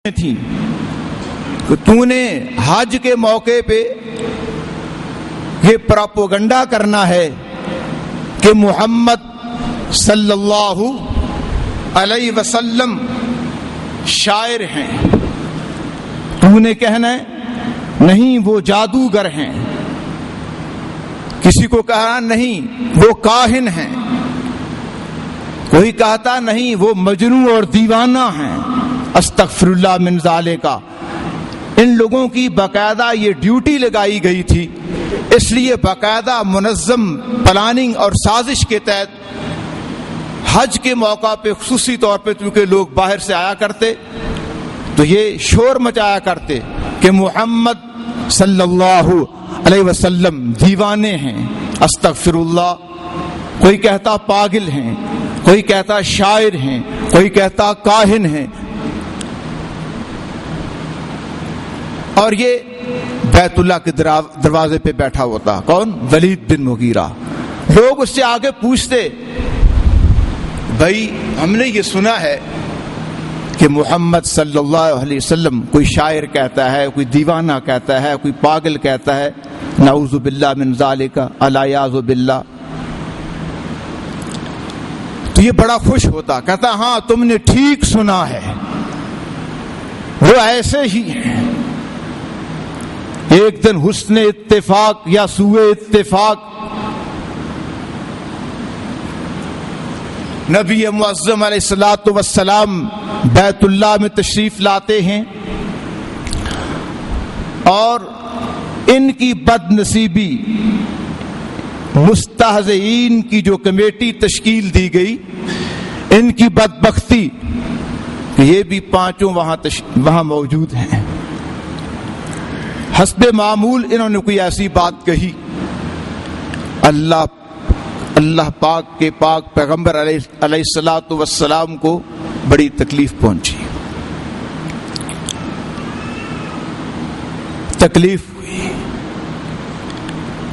تھی کہ تو نے حج کے موقع پہ یہ پراپوگنڈا کرنا ہے کہ محمد صلی اللہ علیہ وسلم شاعر ہیں. تو نے کہنا ہے نہیں وہ جادوگر ہیں, کسی کو کہنا نہیں وہ کاہن ہیں, کوئی کہتا نہیں وہ مجنون اور دیوانہ ہیں. استغفر اللہ من ذالکا. ان لوگوں کی باقاعدہ یہ ڈیوٹی لگائی گئی تھی, اس لیے باقاعدہ منظم پلاننگ اور سازش کے تحت حج کے موقع پہ خصوصی طور پہ چونکہ لوگ باہر سے آیا کرتے تو یہ شور مچایا کرتے کہ محمد صلی اللہ علیہ وسلم دیوانے ہیں. استغفر اللہ. کوئی کہتا پاگل ہیں, کوئی کہتا شاعر ہیں, کوئی کہتا کاہن ہیں. اور یہ بیت اللہ کے دروازے پہ بیٹھا ہوتا کون؟ ولید بن مغیرہ. لوگ اس سے آگے پوچھتے بھائی ہم نے یہ سنا ہے کہ محمد صلی اللہ علیہ وسلم کوئی شاعر کہتا ہے, کوئی دیوانہ کہتا ہے, کوئی پاگل کہتا ہے. نعوذ باللہ من ذالک الیاذ باللہ. تو یہ بڑا خوش ہوتا, کہتا ہاں تم نے ٹھیک سنا ہے, وہ ایسے ہی ہیں. ایک دن حسن اتفاق یا سوء اتفاق نبی معظم علیہ الصلوۃ والسلام بیت اللہ میں تشریف لاتے ہیں اور ان کی بد نصیبی مستہزئین کی جو کمیٹی تشکیل دی گئی, ان کی بدبختی کہ یہ بھی پانچوں وہاں موجود ہیں. حسب معمول انہوں نے کوئی ایسی بات کہی, اللہ پاک کے پاک پیغمبر علیہ الصلوۃ والسلام کو بڑی تکلیف پہنچی, تکلیف ہوئی.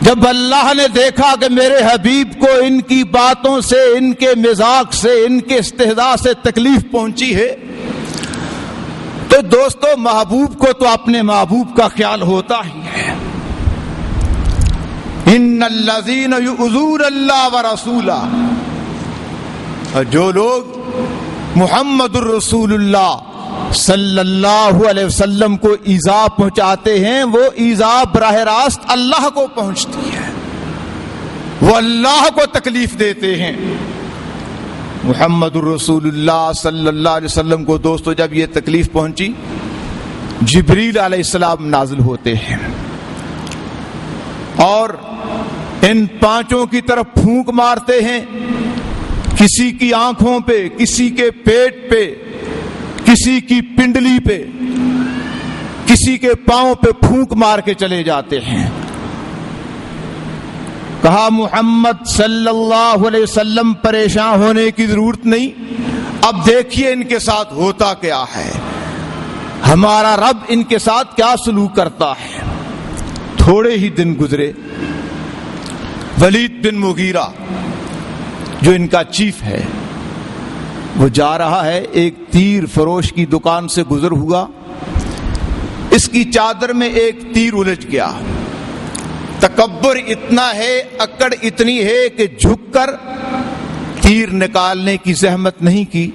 جب اللہ نے دیکھا کہ میرے حبیب کو ان کی باتوں سے, ان کے مذاق سے, ان کے استہزاء سے تکلیف پہنچی ہے, تو دوستو محبوب کو تو اپنے محبوب کا خیال ہوتا ہی ہے. ان الذین یؤذون اللہ ورسولہ. جو لوگ محمد الرسول اللہ صلی اللہ علیہ وسلم کو ایذا پہنچاتے ہیں, وہ ایذا براہ راست اللہ کو پہنچتی ہے, وہ اللہ کو تکلیف دیتے ہیں. محمد الرسول اللہ صلی اللہ علیہ وسلم کو دوستو جب یہ تکلیف پہنچی, جبریل علیہ السلام نازل ہوتے ہیں اور ان پانچوں کی طرف پھونک مارتے ہیں, کسی کی آنکھوں پہ, کسی کے پیٹ پہ, کسی کی پنڈلی پہ, کسی کے پاؤں پہ پھونک مار کے چلے جاتے ہیں. کہا محمد صلی اللہ علیہ وسلم پریشان ہونے کی ضرورت نہیں, اب دیکھیے ان کے ساتھ ہوتا کیا ہے, ہمارا رب ان کے ساتھ کیا سلوک کرتا ہے. تھوڑے ہی دن گزرے, ولید بن مغیرہ جو ان کا چیف ہے وہ جا رہا ہے, ایک تیر فروش کی دکان سے گزر ہوا, اس کی چادر میں ایک تیر الجھ گیا. تکبر اتنا ہے, اکڑ اتنی ہے کہ جھک کر تیر نکالنے کی زحمت نہیں کی.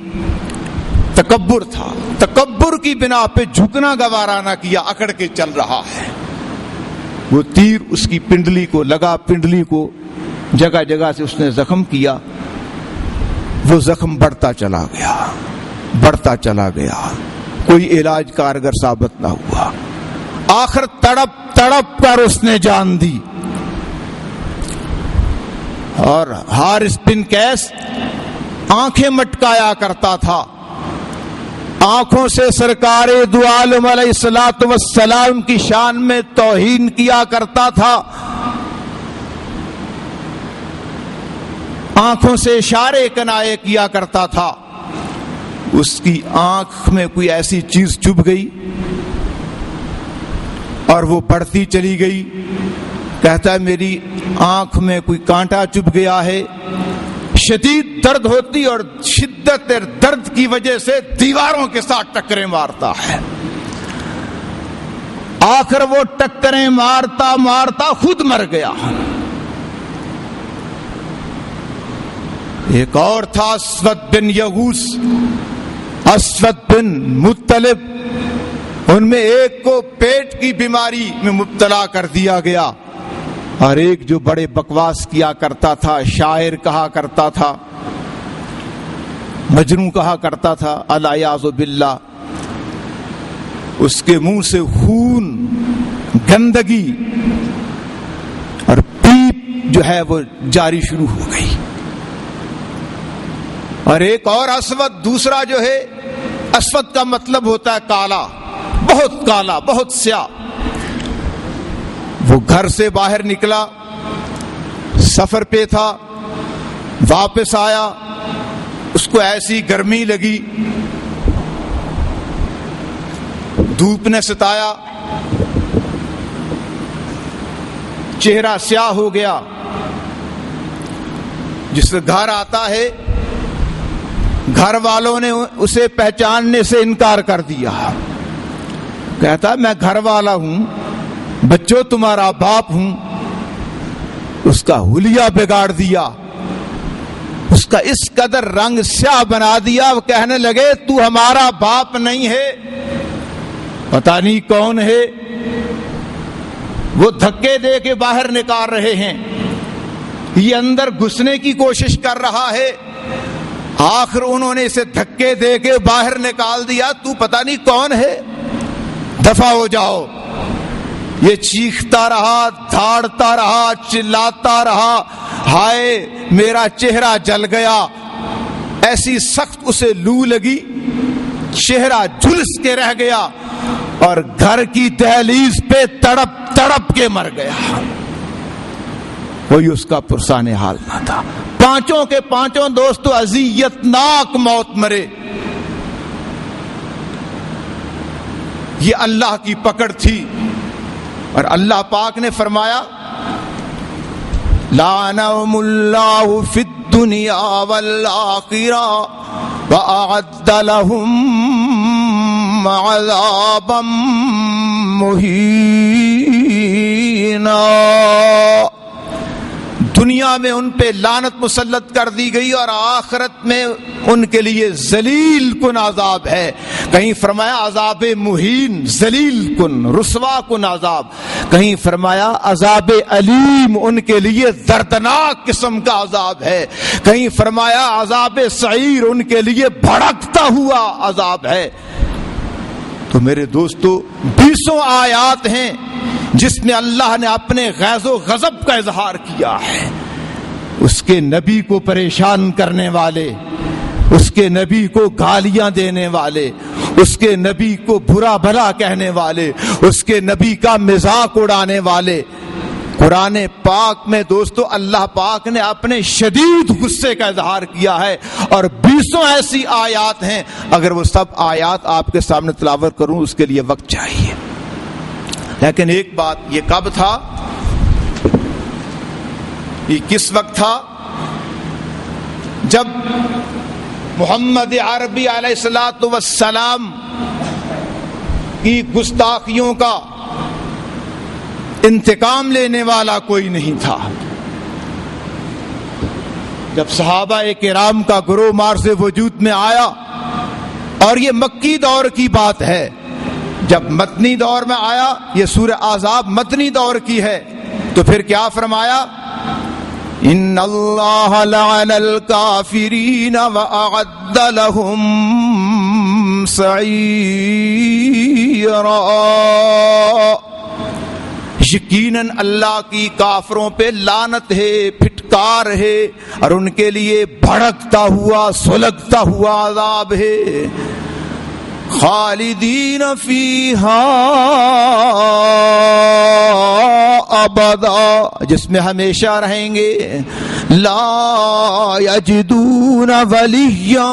تکبر تھا, تکبر کی بنا پہ جھکنا گوارا نہ کیا, اکڑ کے چل رہا ہے. وہ تیر اس کی پنڈلی کو لگا, پنڈلی کو جگہ جگہ سے اس نے زخم کیا. وہ زخم بڑھتا چلا گیا, بڑھتا چلا گیا, کوئی علاج کارگر ثابت نہ ہوا. آخر تڑپ تڑپ کر اس نے جان دی. اور حارث بن قیس آنکھیں مٹکایا کرتا تھا, آنکھوں سے سرکار دو عالم علیہ الصلوۃ والسلام کی شان میں توہین کیا کرتا تھا, آنکھوں سے اشارے کنائے کیا کرتا تھا. اس کی آنکھ میں کوئی ایسی چیز چبھ گئی اور وہ بڑھتی چلی گئی. کہتا ہے میری آنکھ میں کوئی کانٹا چبھ گیا ہے, شدید درد ہوتی اور شدت درد کی وجہ سے دیواروں کے ساتھ ٹکریں مارتا ہے. آخر وہ ٹکریں مارتا مارتا خود مر گیا. ایک اور تھا اسود بن یغوث، اسود بن مطلب، ان میں ایک کو پیٹ کی بیماری میں مبتلا کر دیا گیا، اور ایک جو بڑے بکواس کیا کرتا تھا، شاعر کہا کرتا تھا، مجنون کہا کرتا تھا، الیاذ باللہ، اس کے منہ سے خون، گندگی اور پیپ جو ہے وہ جاری شروع ہو گئی. اور ایک اور اسود، دوسرا جو ہے، اسود کا مطلب ہوتا ہے کالا، بہت سیاہ. وہ گھر سے باہر نکلا، سفر پہ تھا، واپس آیا، اس کو ایسی گرمی لگی، دھوپ نے ستایا، چہرہ سیاہ ہو گیا. جس گھر آتا ہے، گھر والوں نے اسے پہچاننے سے انکار کر دیا. کہتا میں گھر والا ہوں، بچوں تمہارا باپ ہوں. اس کا حلیہ بگاڑ دیا، اس کا اس قدر رنگ سیاہ بنا دیا. وہ کہنے لگے تو ہمارا باپ نہیں ہے، پتہ نہیں کون ہے. وہ دھکے دے کے باہر نکال رہے ہیں، یہ اندر گھسنے کی کوشش کر رہا ہے. آخر انہوں نے اسے دھکے دے کے باہر نکال دیا. تو پتہ نہیں کون ہے، دفع ہو جاؤ. یہ چیختا رہا، دھاڑتا رہا، چلاتا رہا، ہائے میرا چہرہ جل گیا. ایسی سخت اسے لو لگی، چہرہ جھلس کے رہ گیا اور گھر کی دہلیز پہ تڑپ تڑپ کے مر گیا. کوئی اس کا پرسان حال نہ تھا. پانچوں کے پانچوں دوستو اذیت ناک موت مرے. یہ اللہ کی پکڑ تھی، اور اللہ پاک نے فرمایا لعنہم اللہ فی الدنیا والآخرہ وأعد لهم عذابا مہینا. دنیا میں ان پہ لعنت مسلط کر دی گئی اور آخرت میں ان کے لیے ذلیل کن عذاب ہے. کہیں فرمایا عذاب مہین، ذلیل کن، رسوا کن عذاب. کہیں فرمایا عذاب علیم، ان کے لیے دردناک قسم کا عذاب ہے. کہیں فرمایا عذاب سعیر، ان کے لیے بھڑکتا ہوا عذاب ہے. تو میرے دوستو 20 آیات ہیں جس میں اللہ نے اپنے غیظ و غضب کا اظہار کیا ہے. اس کے نبی کو پریشان کرنے والے، اس کے نبی کو گالیاں دینے والے، اس کے نبی کو برا بھلا کہنے والے، اس کے نبی کا مذاق اڑانے والے. قرآن پاک میں دوستو اللہ پاک نے اپنے شدید غصے کا اظہار کیا ہے، اور 20 ایسی آیات ہیں. اگر وہ سب آیات آپ کے سامنے تلاوت کروں اس کے لیے وقت چاہیے. لیکن ایک بات، یہ کب تھا، یہ کس وقت تھا؟ جب محمد عربی علیہ الصلوۃ والسلام کی گستاخیوں کا انتقام لینے والا کوئی نہیں تھا. جب صحابہ کرام کا گروہ مارز وجود میں آیا، اور یہ مکی دور کی بات ہے. جب مدنی دور میں آیا، یہ سورہ احزاب مدنی دور کی ہے، تو پھر کیا فرمایا؟ ان اللہ لعن الکافرین واعد لهم سعیرا. یقیناً اللہ کی کافروں پہ لعنت ہے، پھٹکار ہے، اور ان کے لیے بھڑکتا ہوا، سلگتا ہوا عذاب ہے. خالدین فیہا ابدا، جس میں ہمیشہ رہیں گے. لا یجدون ولیا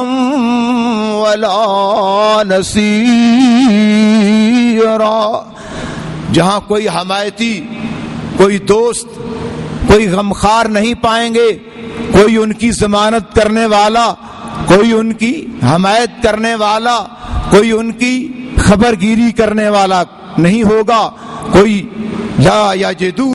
ولا نصیرا، جہاں کوئی حمایتی، کوئی دوست، کوئی غمخوار نہیں پائیں گے، کوئی ان کی ضمانت کرنے والا، کوئی ان کی حمایت کرنے والا، کوئی ان کی خبر گیری کرنے والا نہیں ہوگا. کوئی لا یجدون